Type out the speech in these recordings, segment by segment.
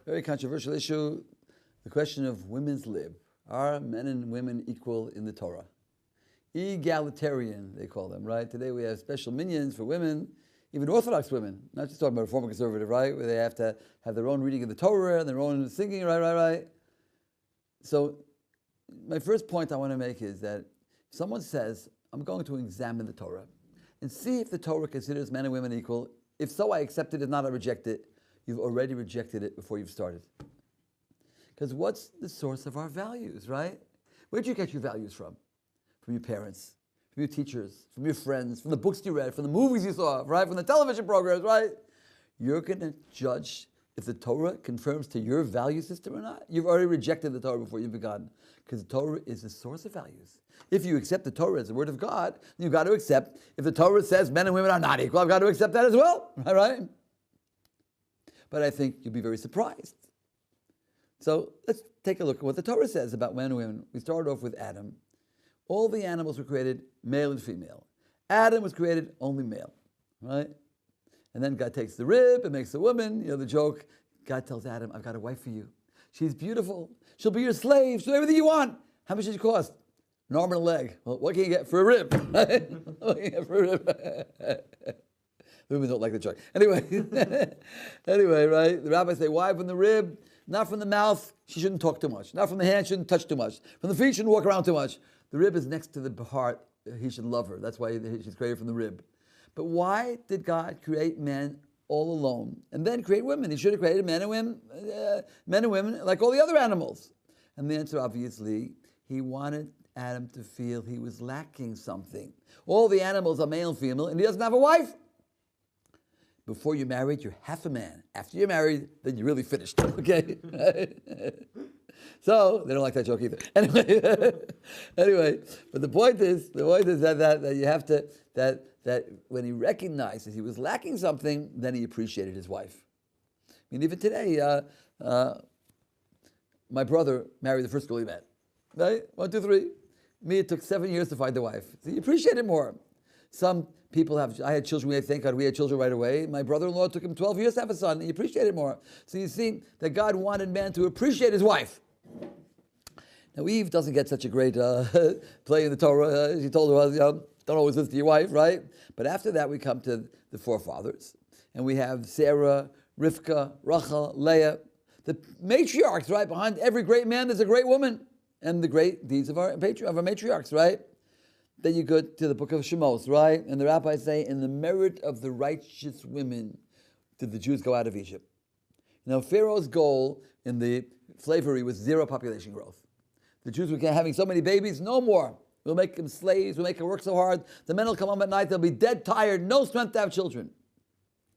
Very controversial issue, the question of women's lib. Are men and women equal in the Torah? Egalitarian, they call them, right? Today we have special minions for women, even Orthodox women, not just talking about Reform and Conservative, right? Where they have to have their own reading of the Torah and their own singing, right? So my first point I want to make is that if someone says, I'm going to examine the Torah and see if the Torah considers men and women equal. If so, I accept it. If not, I reject it. You've already rejected it before you've started. Because what's the source of our values, right? Where'd you get your values from? From your parents, from your teachers, from your friends, from the books you read, from the movies you saw, right? From the television programs, right? You're going to judge if the Torah confirms to your value system or not. You've already rejected the Torah before you've begun. Because the Torah is the source of values. If you accept the Torah as the word of God, then you've got to accept, if the Torah says men and women are not equal, I've got to accept that as well, right? But I think you'll be very surprised. So let's take a look at what the Torah says about men and women. We started off with Adam. All the animals were created male and female. Adam was created only male, right? And then God takes the rib and makes the woman. You know the joke. God tells Adam, I've got a wife for you. She's beautiful. She'll be your slave. She'll do everything you want. How much does it cost? An arm and a leg. Well, what can you get for a rib? What can you get for a rib? Women don't like the joke. Anyway, right? The rabbis say, why from the rib? Not from the mouth, she shouldn't talk too much. Not from the hand, she shouldn't touch too much. From the feet, she shouldn't walk around too much. The rib is next to the heart. He should love her. That's why she's created from the rib. But why did God create men all alone and then create women? He should have created men and women like all the other animals. And the answer, obviously, he wanted Adam to feel he was lacking something. All the animals are male and female, and he doesn't have a wife. Before you're married, you're half a man. After you're married, then you're really finished, okay? So, they don't like that joke either. Anyway, but the point is that you have to, that when he recognized he was lacking something, then he appreciated his wife. I mean, even today, my brother married the first girl he met, right? 1, 2, 3. Me, it took 7 years to find the wife. So you appreciate it more. Some people I had children, thank God we had children right away. My brother-in-law took him 12 years to have a son, and he appreciated it more. So you see that God wanted man to appreciate his wife. Now Eve doesn't get such a great play in the Torah. She told her, don't always listen to your wife, right? But after that we come to the forefathers. And we have Sarah, Rivka, Rachel, Leah. The matriarchs, right? Behind every great man there's a great woman. And the great deeds of our matriarchs, right? Then you go to the book of Shemos, right? And the rabbis say, in the merit of the righteous women did the Jews go out of Egypt. Now, Pharaoh's goal in the slavery was 0 population growth. The Jews were having so many babies, no more. We'll make them slaves, we'll make them work so hard. The men will come home at night, they'll be dead tired, no strength to have children.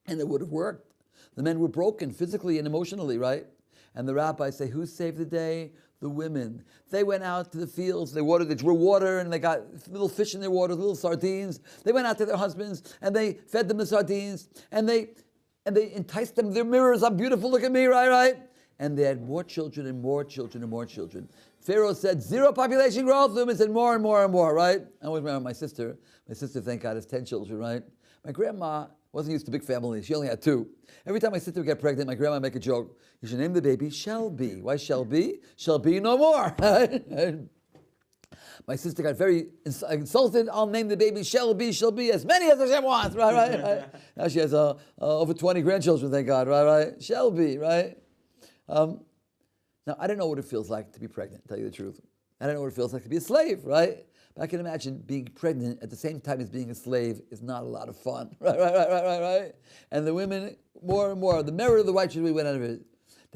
And it would have worked. The men were broken physically and emotionally, right? And the rabbis say, who saved the day? The women. They went out to the fields, they drew water, and they got little fish in their water, little sardines. They went out to their husbands, and they fed them the sardines, and they enticed them with their mirrors. I'm beautiful, look at me, right? And they had more children and more children and more children. Pharaoh said 0 population growth. The women said more and more and more, right? I always remember my sister. My sister, thank God, has 10 children, right? My grandma wasn't used to big families. She only had 2. Every time my sister would get pregnant, my grandma would make a joke. You should name the baby Shelby. Why Shelby? Shelby no more. My sister got very insulted. I'll name the baby Shelby as many as Hashem wants, right? Now she has over 20 grandchildren, thank God, right? Shelby, right? Now, I don't know what it feels like to be pregnant, to tell you the truth. I don't know what it feels like to be a slave, right? But I can imagine being pregnant at the same time as being a slave is not a lot of fun, right? And the women, more and more, the merit of the righteous we went out of it.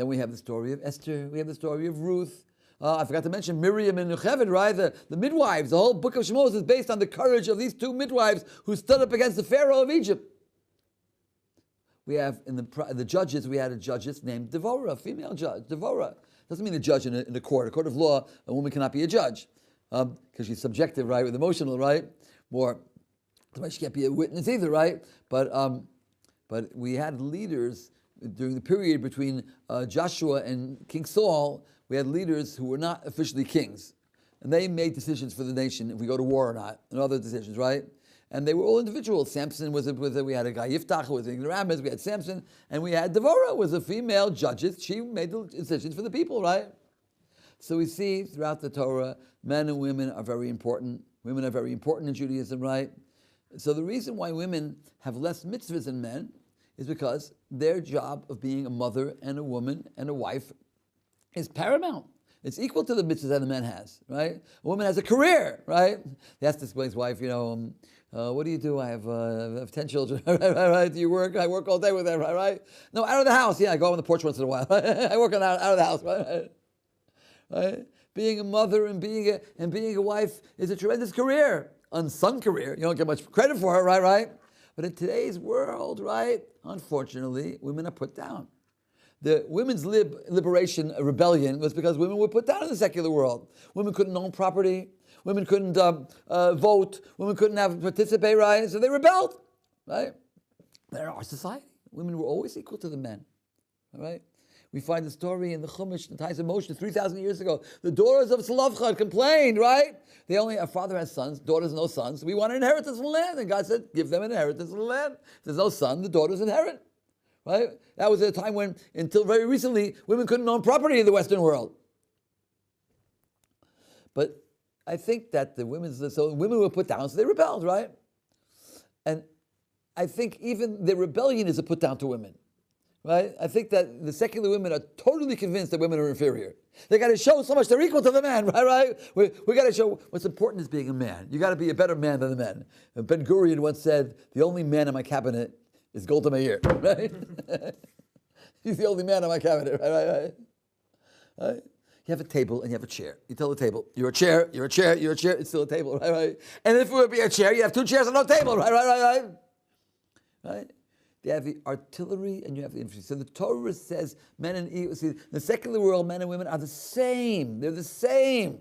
Then we have the story of Esther. We have the story of Ruth. I forgot to mention Miriam and Yocheved, right? The midwives. The whole book of Shemos is based on the courage of these two midwives who stood up against the Pharaoh of Egypt. We have in the judges, we had a judge named Devorah, a female judge. Devorah doesn't mean a judge in a court. A court of law, a woman cannot be a judge because she's subjective, right, with emotional, right? More, that's why she can't be a witness either, right? But we had leaders during the period between Joshua and King Saul. We had leaders who were not officially kings, and they made decisions for the nation if we go to war or not, and other decisions, right? And they were all individuals. Samson was we had a guy Yiftach who was in the Rabbis, we had Samson, and we had Devorah, was a female judge. She made the decisions for the people, right? So we see throughout the Torah, men and women are very important. Women are very important in Judaism, right? So the reason why women have less mitzvahs than men is because their job of being a mother and a woman and a wife is paramount. It's equal to the mitzvahs that a man has, right? A woman has a career, right? He has to explain to his wife, what do you do? I have 10 children, right? Do you work? I work all day with them, right? No, out of the house. Yeah, I go out on the porch once in a while. I work out of the house, right? Being a mother and being a wife is a tremendous career, unsung career. You don't get much credit for it, right? But in today's world, right, unfortunately, women are put down. The women's liberation rebellion was because women were put down in the secular world. Women couldn't own property. Women couldn't vote. Women couldn't participate, right? So they rebelled, right? But in our society, women were always equal to the men, all right? We find the story in the Chumash, the Ties of Moshe, 3,000 years ago. The daughters of Zelovcha complained, right? Our father has sons, daughters no sons. We want an inheritance in the land. And God said, give them an inheritance in the land. If there's no son, the daughters inherit. Right? That was at a time when, until very recently, women couldn't own property in the Western world. But I think that women were put down, so they rebelled, right? And I think even the rebellion is a put down to women, right? I think that the secular women are totally convinced that women are inferior. They got to show so much they're equal to the man, right? We got to show what's important is being a man. You got to be a better man than the men. Ben Gurion once said, "The only man in my cabinet is Golda Meir," right? He's the only man on my cabinet, right? You have a table and you have a chair. You tell the table, you're a chair, you're a chair, you're a chair, it's still a table, right? And if it would be a chair, you have two chairs and no table, right? They have the artillery and you have the infantry. So the Torah says men and in the secular world, men and women are the same. They're the same.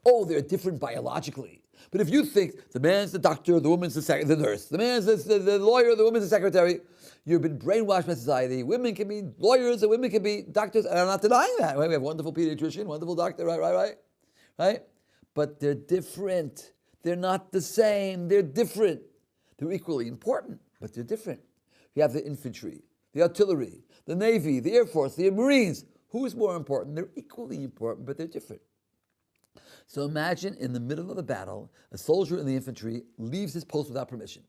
Oh, they're different biologically. But if you think the man's the doctor, the woman's the nurse, the man's the lawyer, the woman's the secretary, you've been brainwashed by society. Women can be lawyers and women can be doctors, and I'm not denying that. Right? We have a wonderful pediatrician, wonderful doctor, right? But they're different. They're not the same. They're different. They're equally important, but they're different. You have the infantry, the artillery, the Navy, the Air Force, the Marines. Who is more important? They're equally important, but they're different. So imagine in the middle of the battle, a soldier in the infantry leaves his post without permission.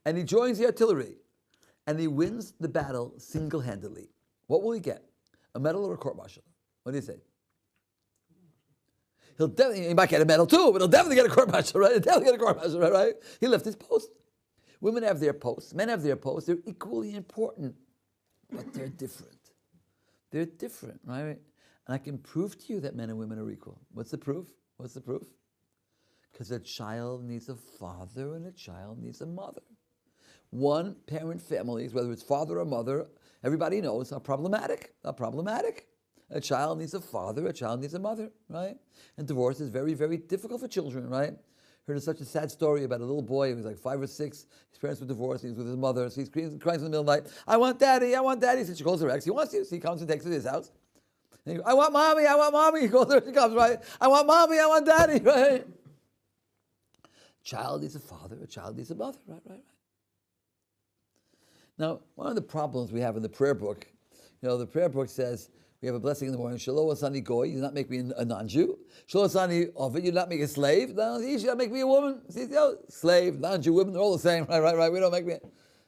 And he joins the artillery. And he wins the battle single-handedly. What will he get? A medal or a court-martial? What do you say? He might get a medal too, but he'll definitely get a court-martial, right? He left his post. Women have their posts. Men have their posts. They're equally important, but they're different. They're different, right? And I can prove to you that men and women are equal. What's the proof? Because a child needs a father and a child needs a mother. One-parent families, whether it's father or mother, everybody knows are problematic. A child needs a father, a child needs a mother, right? And divorce is very, very difficult for children, right? Heard such a sad story about a little boy who was like 5 or 6. His parents were divorced. He was with his mother. So he's crying in the middle of the night. I want daddy. So she calls her ex. He wants you. So he comes and takes her to his house. And he goes, I want mommy. He calls her. She comes, right? I want mommy. I want daddy, right? Child needs a father. A child needs a mother, right. Now, one of the problems we have in the prayer book, the prayer book says, we have a blessing in the morning. Shalom asani goy, you do not make me a non-Jew. Shalom asani ovid, you do not make me a slave. No, you do not make me a woman. See, slave, non-Jew, women, they're all the same. Right. We don't make me.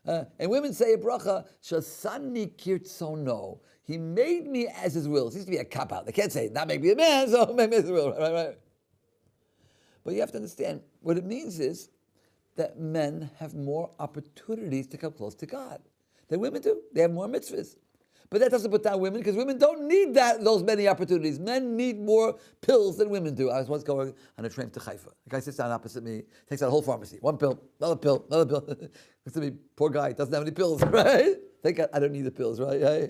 And women say a bracha, shasani kirtsono. He made me as his will. It seems to be a cop-out. They can't say, not make me a man, so make me as his will. Right. But you have to understand, what it means is that men have more opportunities to come close to God than women do. They have more mitzvahs. But that doesn't put down women, because women don't need those many opportunities. Men need more pills than women do. I was once going on a train to Haifa. The guy sits down opposite me, takes out a whole pharmacy. One pill, another pill, another pill. Looks at me, poor guy, doesn't have any pills, right? Thank God I don't need the pills, right?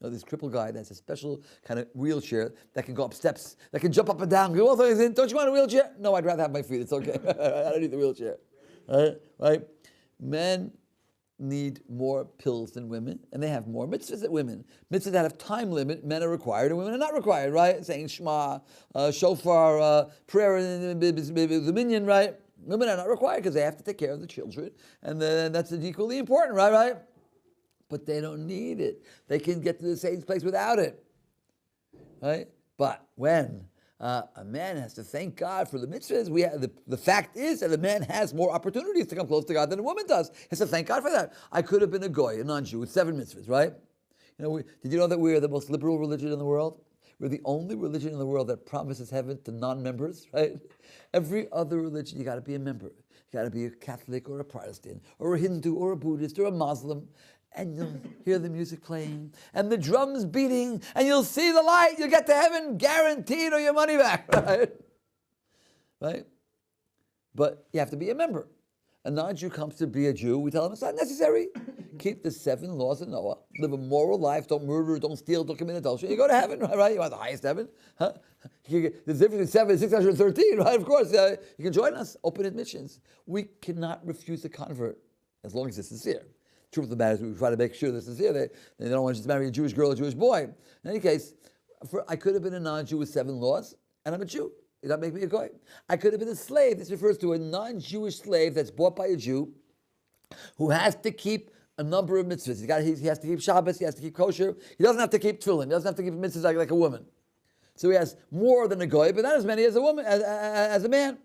This crippled guy that has a special kind of wheelchair that can go up steps, that can jump up and down. Go, don't you want a wheelchair? No, I'd rather have my feet. It's okay. I don't need the wheelchair. Right? Men need more pills than women, and they have more mitzvahs than women. Mitzvahs that have time limit, men are required, and women are not required, right? Saying Shema, shofar, prayer in the minyan, right? Women are not required because they have to take care of the children, and then that's equally important, right? But they don't need it. They can get to the same place without it, right? But when a man has to thank God for the mitzvahs, the fact is that a man has more opportunities to come close to God than a woman does. He has to thank God for that. I could have been a goy, a non-Jew, with 7 mitzvahs, right? Did you know that we are the most liberal religion in the world? We're the only religion in the world that promises heaven to non-members, right? Every other religion, you got to be a member. You got to be a Catholic or a Protestant or a Hindu or a Buddhist or a Muslim. And you'll hear the music playing and the drums beating and you'll see the light. You'll get to heaven guaranteed or your money back, right? But you have to be a member. A non-Jew comes to be a Jew. We tell him it's not necessary. Keep the 7 laws of Noah. Live a moral life. Don't murder. Don't steal. Don't commit adultery. You go to heaven, right? You want the highest heaven. There's a difference between 7 and 613, right? Of course, you can join us. Open admissions. We cannot refuse a convert as long as it's sincere. Truth of the matter is we try to make sure this is here. They don't want to just marry a Jewish girl or a Jewish boy. In any case, I could have been a non-Jew with 7 laws, and I'm a Jew. It don't make me a goy. I could have been a slave. This refers to a non-Jewish slave that's bought by a Jew who has to keep a number of mitzvahs. He has to keep Shabbos. He has to keep kosher. He doesn't have to keep tefillin. He doesn't have to keep mitzvahs like a woman. So he has more than a goy, but not as many as a woman, as a man.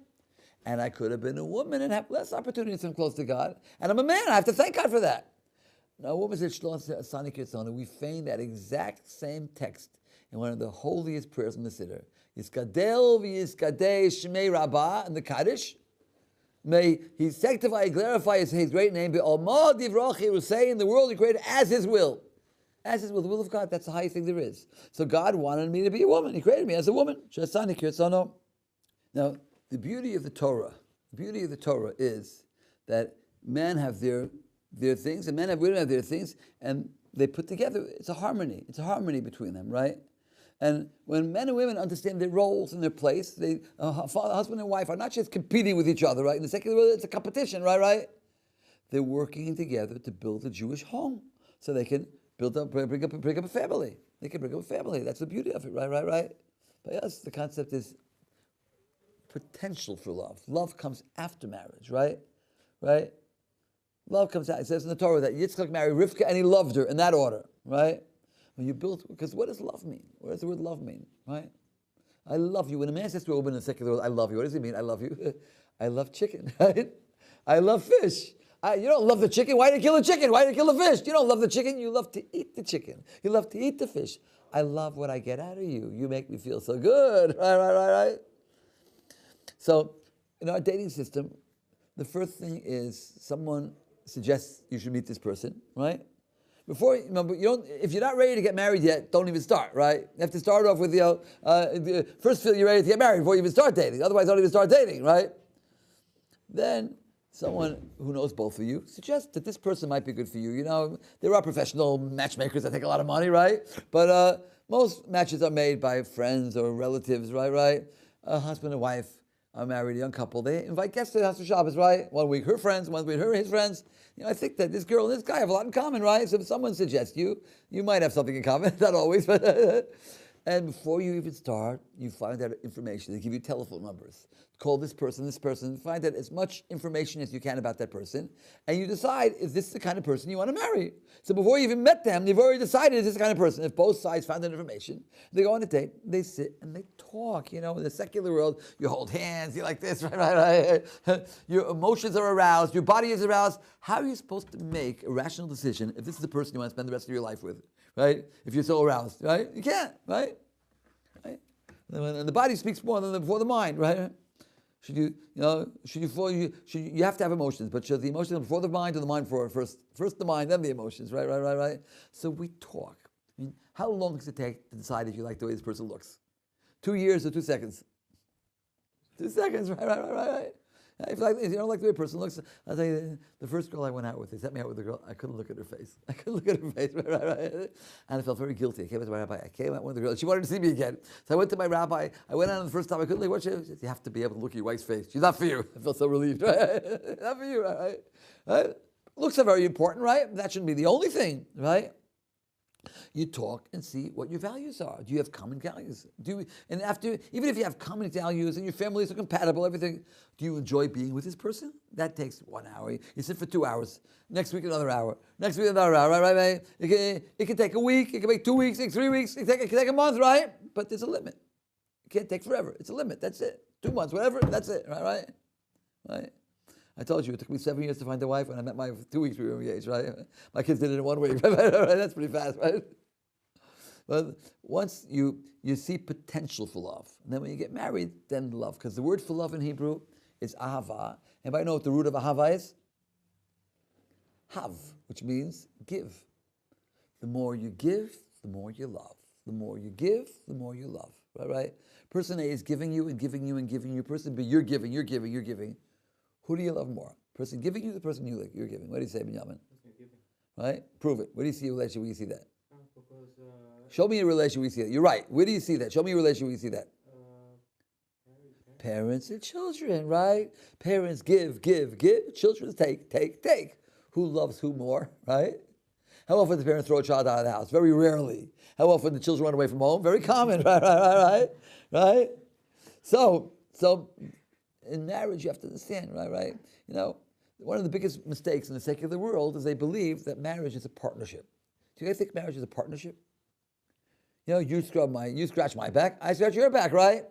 And I could have been a woman and have less opportunities to come close to God. And I'm a man. I have to thank God for that. Now, what was it? Sani Kitzona. We find that exact same text in one of the holiest prayers in the Siddur. Yiskadel v'yiskadei shmei Rabbi in the Kaddish. May He sanctify and glorify His great name. Be'alma divrach, He will say in the world He created as His will. As His will, the will of God. That's the highest thing there is. So God wanted me to be a woman. He created me as a woman. Sani Kitzona. Now, the beauty of the Torah is that men have their things, and women have their things, and they put together. It's a harmony. It's a harmony between them, right? And when men and women understand their roles and their place, husband and wife are not just competing with each other, right? In the secular world, it's a competition, right? They're working together to build a Jewish home, so they can bring up a family. They can bring up a family. That's the beauty of it, right? But yes, the concept is potential for love. Love comes after marriage, right? Love comes out. It says in the Torah that Yitzchak married Rivka and he loved her in that order, right? When you build, because what does love mean? What does the word love mean, right? I love you. When a man says to a woman in the secular world, I love you, what does he mean? I love you. I love chicken, right? I love fish. You don't love the chicken. Why did you kill the chicken? Why did you kill the fish? You don't love the chicken. You love to eat the chicken. You love to eat the fish. I love what I get out of you. You make me feel so good, right? So, in our dating system, the first thing is someone suggests you should meet this person, right? If you're not ready to get married yet, don't even start, right? You have to start off with, first feel you're ready to get married before you even start dating. Otherwise, don't even start dating, right? Then someone who knows both of you suggests that this person might be good for you. There are professional matchmakers that take a lot of money, right? But most matches are made by friends or relatives, right? A husband and wife are married, a young couple. They invite guests to the house for Shabbos, right? 1 week her friends, 1 week his friends. I think that this girl and this guy have a lot in common, right? So if someone suggests you might have something in common. Not always, but and before you even start, you find out information. They give you telephone numbers. Call this person, find out as much information as you can about that person, and you decide, is this the kind of person you want to marry? So before you even met them, you've already decided, is this the kind of person? If both sides found that information, they go on a date, they sit and they talk. In the secular world, you hold hands, you're like this, right? Your emotions are aroused, your body is aroused. How are you supposed to make a rational decision if this is the person you want to spend the rest of your life with, right? If you're so aroused, right? You can't, right? And the body speaks more than before the mind, right? You have to have emotions, but should the emotions before the mind or the mind before first the mind, then the emotions, right? So we talk. I mean, how long does it take to decide if you like the way this person looks? 2 years or 2 seconds? 2 seconds, right. If you don't like the way a person looks, I'll tell you, the first girl I went out with, they set me out with a girl, I couldn't look at her face. Right. And I felt very guilty. I came out to my rabbi, I came out with the girl, she wanted to see me again. So I went to my rabbi, I went out the first time, I couldn't look, you have to be able to look at your wife's face. She's not for you. I felt so relieved, right? Not for you, right? Looks are very important, right? That shouldn't be the only thing, right? You talk and see what your values are. Do you have common values? And after, even if you have common values and your families are compatible, everything, do you enjoy being with this person? That takes 1 hour. You sit for 2 hours. Next week, another hour. Next week, another hour, right? It can take a week. It can take 2 weeks, 3 weeks. It can take a month, right? But there's a limit. It can't take forever. It's a limit. That's it. 2 months, whatever. That's it, right? I told you, it took me 7 years to find a wife. When I met my 2 weeks, we were engaged, right? My kids did it in 1 week. That's pretty fast, right? But once you see potential for love, and then when you get married, then love. Because the word for love in Hebrew is ahava. Anybody know what the root of ahava is? Hav, which means give. The more you give, the more you love. The more you give, the more you love. Right? Person A is giving you and giving you and giving you. Person B, you're giving. Who do you love more? Person giving you, the person you're giving. What do you say, Binyamin? Right? Prove it. Where do you see a relationship where you see that? Show me a relation where you see that. You're right. Where do you see that? Show me a relation where you see that. Parents and children, right? Parents give. Children take. Who loves who more, right? How often do parents throw a child out of the house? Very rarely. How often do children run away from home? Very common, right? So in marriage, you have to understand, right? You know, one of the biggest mistakes in the secular world is they believe that marriage is a partnership. Do you guys think marriage is a partnership? You know, you scratch my back, I scratch your back, right?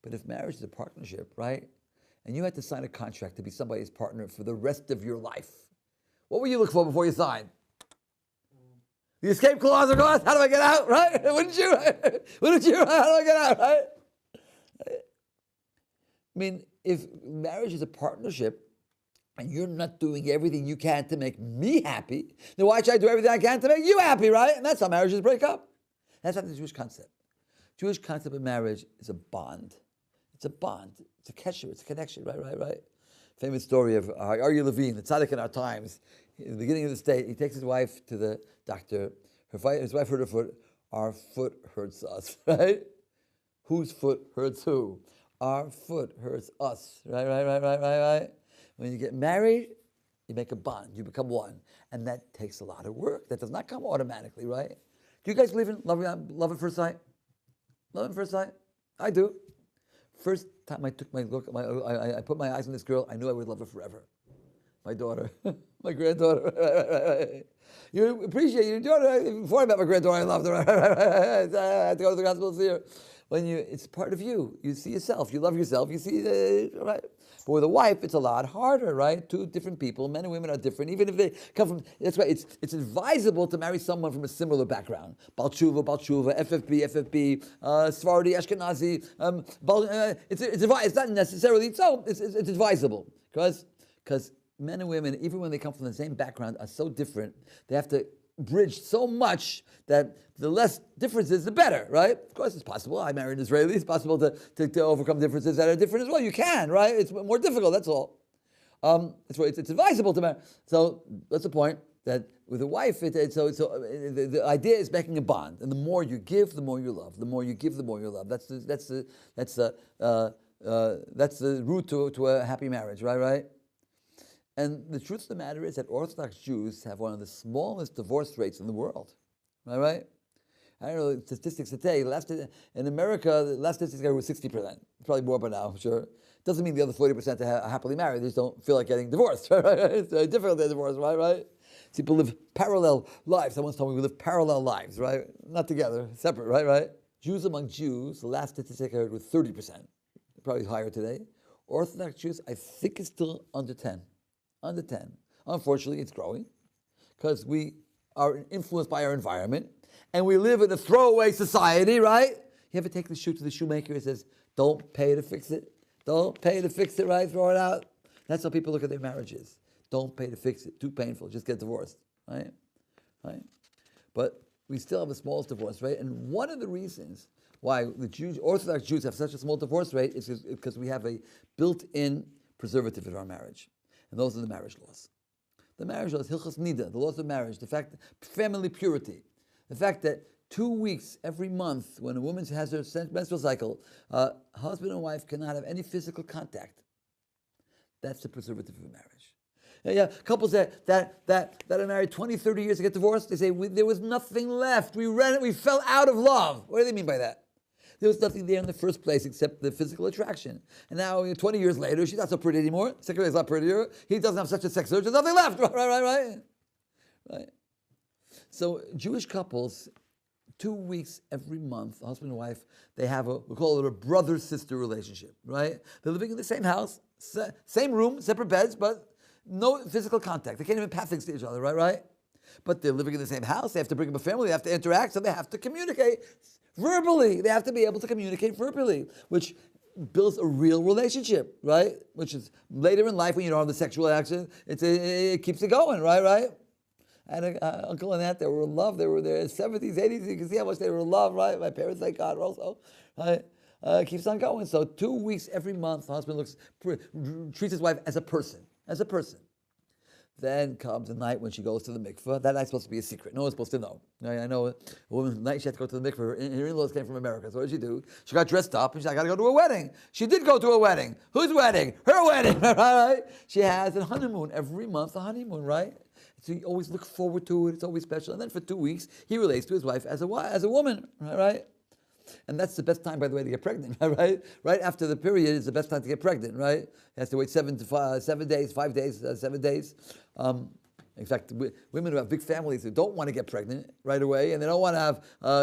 But if marriage is a partnership, right, and you had to sign a contract to be somebody's partner for the rest of your life, what will you look for before you sign? The escape clause or clause? How do I get out, right? Wouldn't you? Wouldn't you? How do I get out, right? I mean, if marriage is a partnership and you're not doing everything you can to make me happy, then why should I do everything I can to make you happy, right? And that's how marriages break up. That's not the Jewish concept. Jewish concept of marriage is a bond. It's a bond. It's a kesher. It's a connection, right? Famous story of Aryeh Levine, the tzaddik in our times. In the beginning of the state, he takes his wife to the doctor. His wife hurt her foot. Our foot hurts us, right? Whose foot hurts who? Our foot hurts us, right? When you get married, you make a bond. You become one. And that takes a lot of work. That does not come automatically, right? Do you guys believe in love at first sight? Love at first sight? I do. First time I took I put my eyes on this girl, I knew I would love her forever. My daughter, my granddaughter. You appreciate your daughter. Before I met my granddaughter, I loved her. I had to go to the hospital to see her. It's part of you. You see yourself. You love yourself. You see, right? But with a wife, it's a lot harder, right? Two different people. Men and women are different. Even if they come from, that's why it's advisable to marry someone from a similar background. Bal tshuva, FFB, Sephardi, Ashkenazi. It's not necessarily so. It's advisable because men and women, even when they come from the same background, are so different. They have to bridge so much that the less differences, the better, right? Of course, it's possible. I married an Israeli. It's possible to overcome differences that are different as well. You can, right? It's more difficult. That's all. It's advisable to marry. So that's the point. That with a wife, the idea is making a bond, and the more you give, the more you love. The more you give, the more you love. That's the route to a happy marriage, right? And the truth of the matter is that Orthodox Jews have one of the smallest divorce rates in the world. Right? I don't know the statistics today. In America, the last statistics were 60%. Probably more by now, I'm sure. Doesn't mean the other 40% are happily married. They just don't feel like getting divorced. Right? It's very difficult to get divorced, right? People live parallel lives. Someone's told me we live parallel lives, right? Not together, separate, right? Jews among Jews, the last statistic I heard was 30%. Probably higher today. Orthodox Jews, I think it's still under 10. Under 10. Unfortunately, it's growing because we are influenced by our environment and we live in a throwaway society, right? You ever take the shoe to the shoemaker and says, don't pay to fix it? Don't pay to fix it, right? Throw it out. That's how people look at their marriages. Don't pay to fix it. Too painful. Just get divorced, right? But we still have the smallest divorce rate. And one of the reasons why the Orthodox Jews have such a small divorce rate is because we have a built-in preservative in our marriage. And those are the marriage laws. The marriage laws, Hilchos Nida, the laws of marriage, the fact that family purity, the fact that 2 weeks every month when a woman has her menstrual cycle, husband and wife cannot have any physical contact. That's the preservative of marriage. Yeah, couples that are married 20, 30 years to get divorced, they say, there was nothing left. We fell out of love. What do they mean by that? There was nothing there in the first place except the physical attraction. And now, 20 years later, she's not so pretty anymore. Secretary's not prettier. He doesn't have such a sex urge. There's nothing left. Right. So Jewish couples, 2 weeks every month, husband and wife, they have we call it a brother-sister relationship, right? They're living in the same house, same room, separate beds, but no physical contact. They can't even pat things to each other, right? But they're living in the same house. They have to bring up a family. They have to interact, so they have to communicate verbally. They have to be able to communicate verbally, which builds a real relationship, right? Which is later in life when you don't have the sexual action, it keeps it going, right? I had an uncle and aunt that were in love. They were in their 70s, 80s. You can see how much they were in love, right? My parents, thank God, also. Right? Keeps on going. So 2 weeks every month, the husband treats his wife as a person. Then comes the night when she goes to the mikveh. That night's supposed to be a secret. No one's supposed to know. I know a woman, the night she had to go to the mikveh. Her in-laws came from America. So what did she do? She got dressed up and she said, I got to go to a wedding. She did go to a wedding. Whose wedding? Her wedding, right? She has a honeymoon every month, a honeymoon, right? So you always look forward to it. It's always special. And then for 2 weeks, he relates to his wife as a woman, right? And that's the best time, by the way, to get pregnant, right? Right after the period is the best time to get pregnant, right? He has to wait 7 days, 5 days, 7 days. In fact, women who have big families who don't want to get pregnant right away and they don't want to have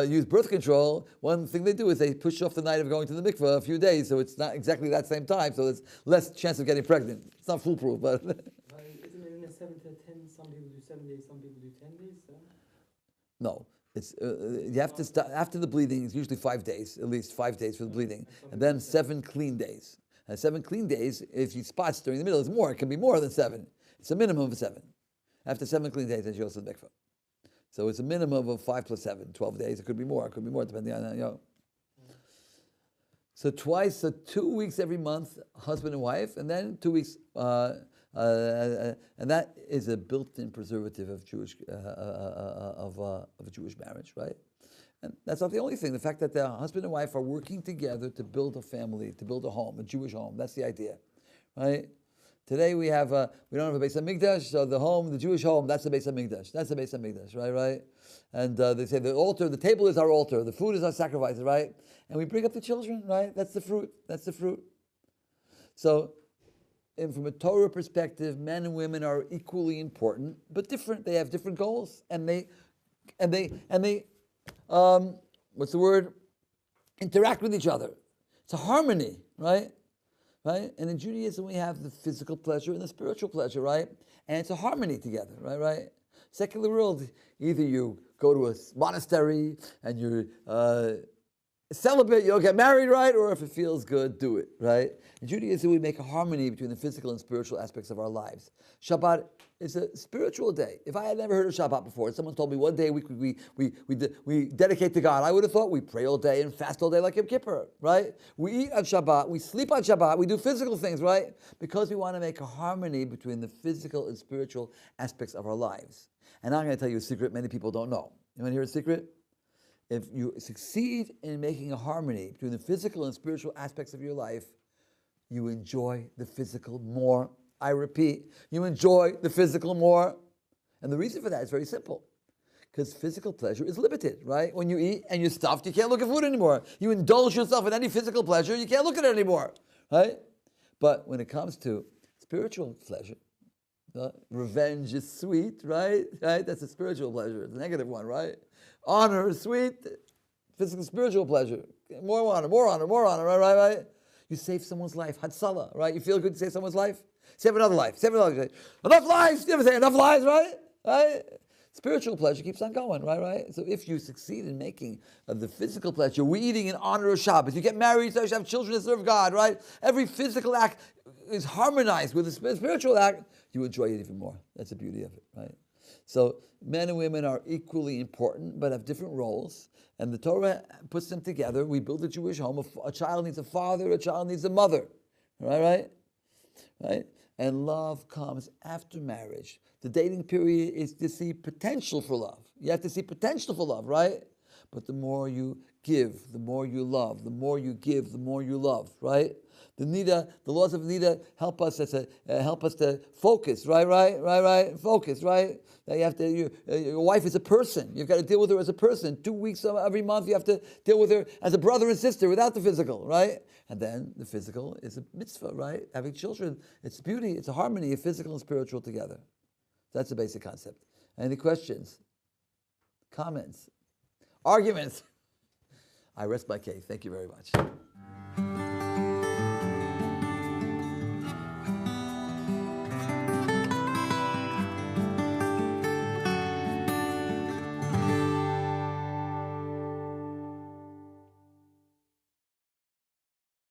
use birth control, one thing they do is they push off the night of going to the mikveh a few days, so it's not exactly that same time, so there's less chance of getting pregnant. It's not foolproof, but... Isn't it in a 7 to 10? Some people do 7 days, some people do 10 days? So? No. It's you have to start after the bleeding. It's usually 5 days, at least 5 days for the bleeding, and then 7 clean days. And 7 clean days, if you spots during the middle, it's more. It can be more than 7. It's a minimum of 7. After 7 clean days, then she goes to the mikveh. So it's a minimum of 5 plus 7, 12 days. It could be more. It could be more depending on So 2 weeks every month, husband and wife, and then 2 weeks. And that is a built-in preservative of a Jewish marriage, right? And that's not the only thing. The fact that the husband and wife are working together to build a family, to build a home, a Jewish home. That's the idea, right? Today we don't have a Beis HaMikdash, so the Jewish home, that's the Beis HaMikdash. That's the Beis HaMikdash, right? And they say the table is our altar, the food is our sacrifice, right? And we bring up the children, right? That's the fruit. So, and from a Torah perspective, men and women are equally important, but different. They have different goals, and they interact with each other. It's a harmony, right? And in Judaism, we have the physical pleasure and the spiritual pleasure, right? And it's a harmony together, right? Secular world, either you go to a monastery and you're celibate, you'll get married, right? Or if it feels good, do it, right? In Judaism, we make a harmony between the physical and spiritual aspects of our lives. Shabbat is a spiritual day. If I had never heard of Shabbat before, someone told me one day a week we dedicate to God, I would have thought we pray all day and fast all day like Yom Kippur, right? We eat on Shabbat, we sleep on Shabbat, we do physical things, right? Because we want to make a harmony between the physical and spiritual aspects of our lives. And I'm going to tell you a secret many people don't know. You want to hear a secret? If you succeed in making a harmony between the physical and spiritual aspects of your life, you enjoy the physical more. I repeat, you enjoy the physical more. And the reason for that is very simple. Because physical pleasure is limited, right? When you eat and you're stuffed, you can't look at food anymore. You indulge yourself in any physical pleasure, you can't look at it anymore, right? But when it comes to spiritual pleasure, revenge is sweet, right? That's a spiritual pleasure. It's a negative one, right? Honor is sweet. Physical, spiritual pleasure. More honor, right? You save someone's life. Hatzalah, right? You feel good to save someone's life? Save another life. Enough lives! You ever say enough lives, right? Spiritual pleasure keeps on going, right? So if you succeed in making the physical pleasure, we're eating in honor of Shabbos. You get married, so you have children to serve God, right? Every physical act is harmonized with the spiritual act. You enjoy it even more. That's the beauty of it, right? So men and women are equally important, but have different roles. And the Torah puts them together. We build a Jewish home. A child needs a father, a child needs a mother. Right? And love comes after marriage. The dating period is to see potential for love. You have to see potential for love, right? But the more you give, the more you love. The more you give, the more you love, right? The laws of Nida help us to focus, right? Focus, right? That you have to. Your wife is a person. You've got to deal with her as a person. 2 weeks every month, you have to deal with her as a brother and sister without the physical, right? And then the physical is a mitzvah, right? Having children, it's beauty, it's a harmony of physical and spiritual together. That's the basic concept. Any questions? Comments? Arguments? I rest my case. Thank you very much.